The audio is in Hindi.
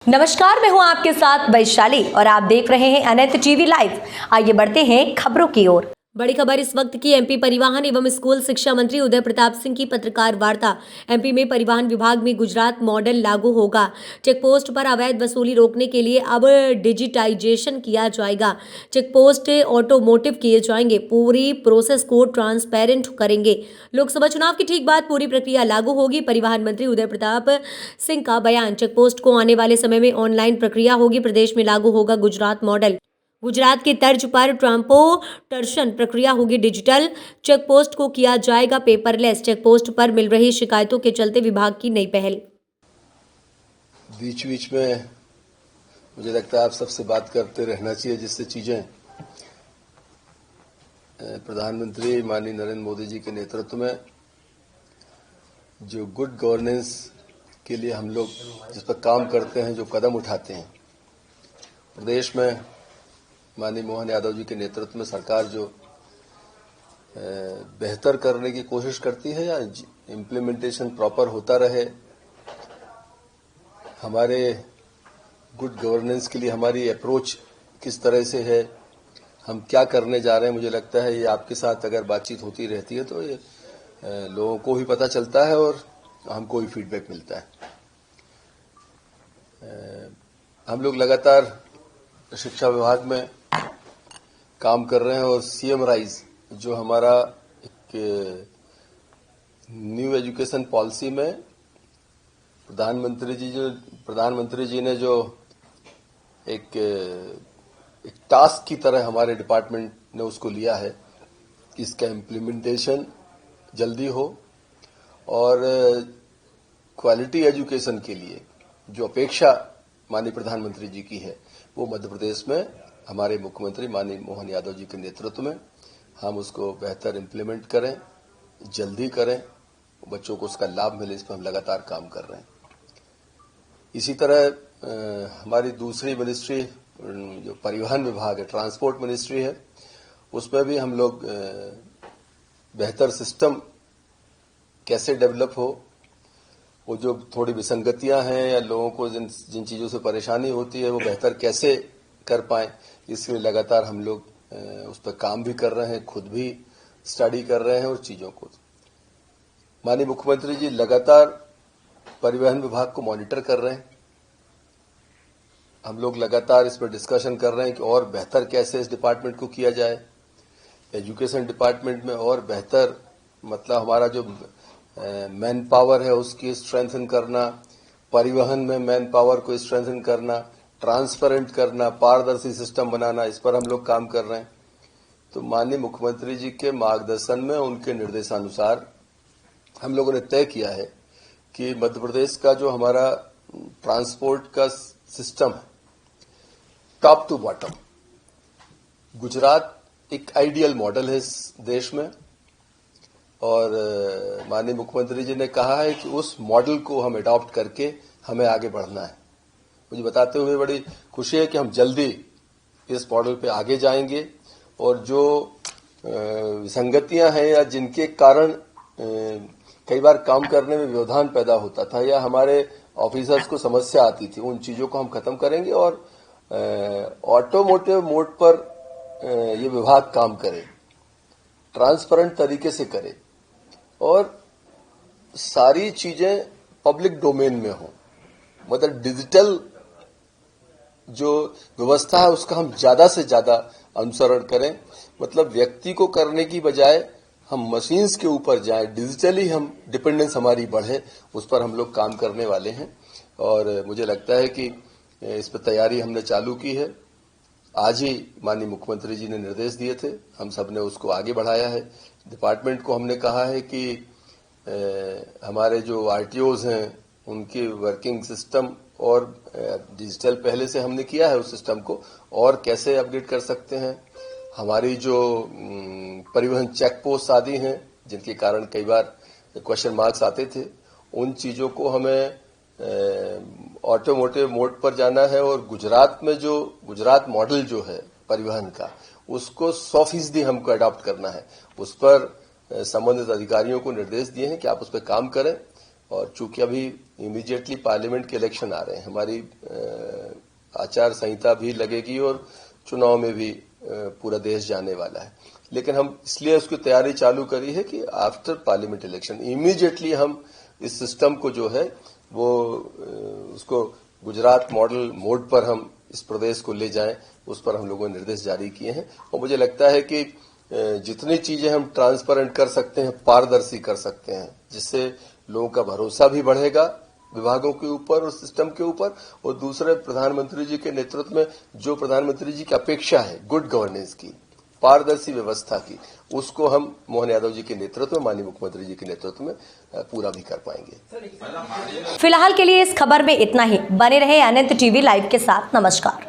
नमस्कार, मैं हूं आपके साथ वैशाली और आप देख रहे हैं अनंत टीवी लाइव। आइए बढ़ते हैं खबरों की ओर। बड़ी खबर इस वक्त की। एमपी परिवहन एवं स्कूल शिक्षा मंत्री उदय प्रताप सिंह की पत्रकार वार्ता। एमपी में परिवहन विभाग में गुजरात मॉडल लागू होगा। चेकपोस्ट पर अवैध वसूली रोकने के लिए अब डिजिटाइजेशन किया जाएगा। चेकपोस्ट ऑटोमोटिव किए जाएंगे। पूरी प्रोसेस को ट्रांसपेरेंट करेंगे। लोकसभा चुनाव की ठीक बाद पूरी प्रक्रिया लागू होगी। परिवहन मंत्री उदय प्रताप सिंह का बयान। चेकपोस्ट को आने वाले समय में ऑनलाइन प्रक्रिया होगी। प्रदेश में लागू होगा गुजरात मॉडल। गुजरात की तर्ज पर ट्रांसपोर्टेशन प्रक्रिया होगी डिजिटल। चेकपोस्ट को किया जाएगा पेपरलेस। चेकपोस्ट पर मिल रही शिकायतों के चलते विभाग की नई पहल। बीच बीच में मुझे लगता है आप सबसे बात करते रहना चाहिए, जिससे चीजें प्रधानमंत्री माननीय नरेंद्र मोदी जी के नेतृत्व में जो गुड गवर्नेंस के लिए हम लोग जिस पर काम करते हैं, जो कदम उठाते हैं, प्रदेश में माननीय मोहन यादव जी के नेतृत्व में सरकार जो बेहतर करने की कोशिश करती है या इम्प्लीमेंटेशन प्रॉपर होता रहे, हमारे गुड गवर्नेंस के लिए हमारी अप्रोच किस तरह से है, हम क्या करने जा रहे हैं, मुझे लगता है ये आपके साथ अगर बातचीत होती रहती है तो ये लोगों को भी पता चलता है और हमको भी फीडबैक मिलता है। हम लोग लगातार शिक्षा विभाग में काम कर रहे हैं और सीएम राइज जो हमारा एक न्यू एजुकेशन पॉलिसी में प्रधानमंत्री जी ने जो एक टास्क की तरह हमारे डिपार्टमेंट ने उसको लिया है कि इसका इम्प्लीमेंटेशन जल्दी हो और क्वालिटी एजुकेशन के लिए जो अपेक्षा माननीय प्रधानमंत्री जी की है वो मध्य प्रदेश में हमारे मुख्यमंत्री माननीय मोहन यादव जी के नेतृत्व में हम उसको बेहतर इम्प्लीमेंट करें, जल्दी करें, बच्चों को उसका लाभ मिले, इस पर हम लगातार काम कर रहे हैं। इसी तरह हमारी दूसरी मिनिस्ट्री जो परिवहन विभाग है, ट्रांसपोर्ट मिनिस्ट्री है, उसमें भी हम लोग बेहतर सिस्टम कैसे डेवलप हो, वो जो थोड़ी विसंगतियां हैं या लोगों को जिन चीजों से परेशानी होती है वो बेहतर कैसे कर पाए, इसके लिए लगातार हम लोग उस पर काम भी कर रहे हैं, खुद भी स्टडी कर रहे हैं उस चीजों को। माननीय मुख्यमंत्री जी लगातार परिवहन विभाग को मॉनिटर कर रहे हैं। हम लोग लगातार इस पर डिस्कशन कर रहे हैं कि और बेहतर कैसे इस डिपार्टमेंट को किया जाए। एजुकेशन डिपार्टमेंट में और बेहतर मतलब हमारा जो मैन पावर है उसकी स्ट्रेंथन करना, परिवहन में मैन पावर को स्ट्रेंथन करना, ट्रांसपेरेंट करना, पारदर्शी सिस्टम बनाना, इस पर हम लोग काम कर रहे हैं। तो माननीय मुख्यमंत्री जी के मार्गदर्शन में, उनके निर्देशानुसार हम लोगों ने तय किया है कि मध्य प्रदेश का जो हमारा ट्रांसपोर्ट का सिस्टम है, टॉप टू बॉटम, गुजरात एक आइडियल मॉडल है इस देश में और माननीय मुख्यमंत्री जी ने कहा है कि उस मॉडल को हम अडॉप्ट करके हमें आगे बढ़ना है। मुझे बताते हुए बड़ी खुशी है कि हम जल्दी इस मॉडल पे आगे जाएंगे और जो विसंगतियां हैं या जिनके कारण कई बार काम करने में व्यवधान पैदा होता था या हमारे ऑफिसर्स को समस्या आती थी, उन चीजों को हम खत्म करेंगे और ऑटोमोटिव मोड पर ये विभाग काम करे, ट्रांसपेरेंट तरीके से करे और सारी चीजें पब्लिक डोमेन में हो। मतलब डिजिटल जो व्यवस्था है उसका हम ज्यादा से ज्यादा अनुसरण करें, मतलब व्यक्ति को करने की बजाय हम मशीन्स के ऊपर जाएं, डिजिटली हम डिपेंडेंस हमारी बढ़े, उस पर हम लोग काम करने वाले हैं और मुझे लगता है कि इस पर तैयारी हमने चालू की है। आज ही माननीय मुख्यमंत्री जी ने निर्देश दिए थे, हम सब ने उसको आगे बढ़ाया है। डिपार्टमेंट को हमने कहा है कि हमारे जो आरटीओज हैं उनकी वर्किंग सिस्टम और डिजिटल पहले से हमने किया है, उस सिस्टम को और कैसे अपडेट कर सकते हैं। हमारी जो परिवहन चेक पोस्ट आदि हैं जिनके कारण कई बार क्वेश्चन मार्क्स आते थे, उन चीजों को हमें ऑटोमोटिव मोड पर जाना है और गुजरात में जो गुजरात मॉडल जो है परिवहन का, उसको 100% हमको अडॉप्ट करना है। उस पर संबंधित अधिकारियों को निर्देश दिए हैं कि आप उस पर काम करें और चूंकि अभी इमीडिएटली पार्लियामेंट के इलेक्शन आ रहे हैं, हमारी आचार संहिता भी लगेगी और चुनाव में भी पूरा देश जाने वाला है। लेकिन हम इसलिए उसकी तैयारी चालू करी है कि आफ्टर पार्लियामेंट इलेक्शन इमीडिएटली हम इस सिस्टम को जो है वो उसको गुजरात मॉडल मोड पर हम इस प्रदेश को ले जाएं, उस पर हम लोगों ने निर्देश जारी किए हैं। और मुझे लगता है कि जितनी चीजें हम ट्रांसपेरेंट कर सकते हैं, पारदर्शी कर सकते हैं, जिससे लोगों का भरोसा भी बढ़ेगा विभागों के ऊपर और सिस्टम के ऊपर, और दूसरे प्रधानमंत्री जी के नेतृत्व में जो प्रधानमंत्री जी की अपेक्षा है गुड गवर्नेंस की, पारदर्शी व्यवस्था की, उसको हम मोहन यादव जी के नेतृत्व में, माननीय मुख्यमंत्री जी के नेतृत्व में पूरा भी कर पाएंगे। फिलहाल के लिए इस खबर में इतना ही। बने रहे अनंत टीवी लाइव के साथ। नमस्कार।